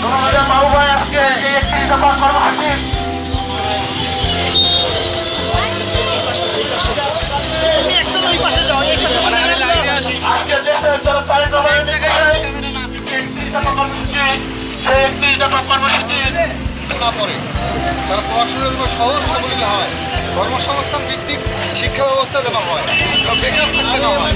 আমাদের বাবু ভাই আজকে 31 দফা কর্মসূচি আজকে দেশের যারা তারেক রহমানের দিকে 31 দফা কর্মসূচি সেই 31 দফা কর্মসূচি না পড়ে তারা পড়াশোনার জন্য সহজ সাবলীল হয়, কর্মসংস্থান ভিত্তিক শিক্ষা ব্যবস্থা যেন হয়, বেকার থাকতে না হয়।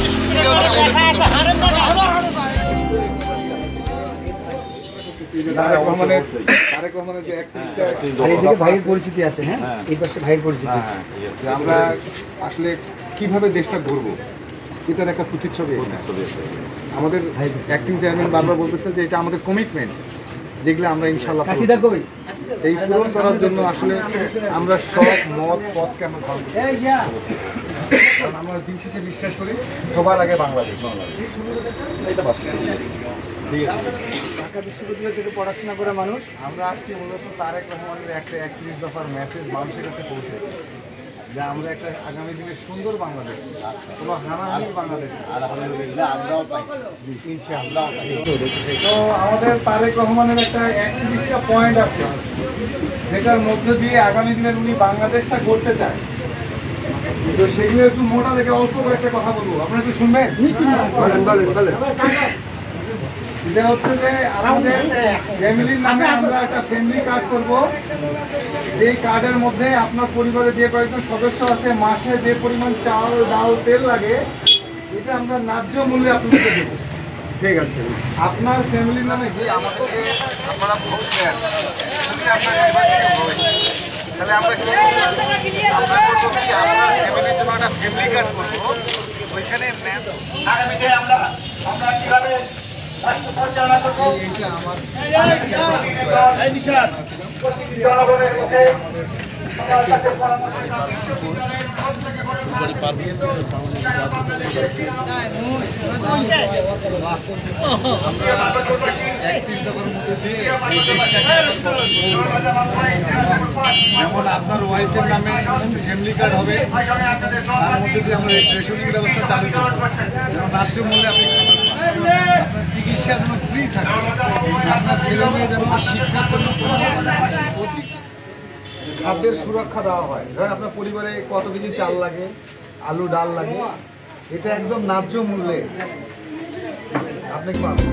পরিস্থিতি আছে, হ্যাঁ এই পাশে ভাইয়ের পরিস্থিতি, আমরা আসলে কিভাবে দেশটা গড়বো এটার একটা প্রতিচ্ছবি। আমাদের অ্যাক্টিং চেয়ারম্যান বারবার বলতেছে যে এটা আমাদের কমিটমেন্ট, যেগুলো আমরা ইনশাল্লাহ এই পূরণ করার জন্য আসলে আমরা সব মত পথকে আমরা কারণ আমরা দিন শেষে বিশ্বাস করি সবার আগে বাংলাদেশ। ঢাকা বিশ্ববিদ্যালয় থেকে পড়াশোনা করে মানুষ আমরা আসছি মূলত তারেক রহমানের একটা 31 দফার মেসেজ মানুষের কাছে পৌঁছে, যে আমরা একটা আগামী দিনের সুন্দর বাংলাদেশ, কোনো হানাহানির বাংলাদেশ আমরাও পাই। তো আমাদের তারেক রহমানের একটা 31টা পয়েন্ট আছে যেটার মধ্যে দিয়ে আগামী দিনের উনি বাংলাদেশটা করতে চায়। তো সেগুলো একটু মোটা দেখে অল্প একটা কথা বলবো, আপনারা একটু শুনবেন। এটা হচ্ছে যে আমাদের ফ্যামিলির নামে আমরা একটা ফ্যামিলি কার্ড করব, যেই কার্ডের মধ্যে আপনার পরিবারে যে কয়েকজন সদস্য আছে মাসে যে পরিমাণ চাল ডাল তেল লাগে এটা আমরা ন্যায্য মূল্যে আপনাদেরকে দেব। ঠিক আছে, আপনার ফ্যামিলির নামে গিয়ে আমাদেরকে আপনারা ভোট দেন, তাহলে আমরা কি আমরা করবো কি আপনার ফ্যামিলির জন্য একটা ফ্যামিলি কার্ড করবো, ওইখানে আগামীতে আমরা কিভাবে রাষ্ট্র পরিচালনা করবো জনগণের মুখে সবার সাথে পরামর্শ যেমন আপনার ওয়াইফের নামে ফ্যামিলি কার্ড হবে, তার মধ্যে দিয়ে আমরা রেশনিং ব্যবস্থা চালু করবো, যেন ন্যায্য মূল্যে আপনি খাবার পান, আপনার চিকিৎসা যেন ফ্রি থাকে, আপনার ছেলে মেয়ে যেন শিক্ষার জন্য খাদ্যের সুরক্ষা দেওয়া হয়। ধরেন আপনার পরিবারে কত কেজি চাল লাগে, আলু ডাল লাগে, এটা একদম ন্যায্য মূল্যে আপনি পাবেন।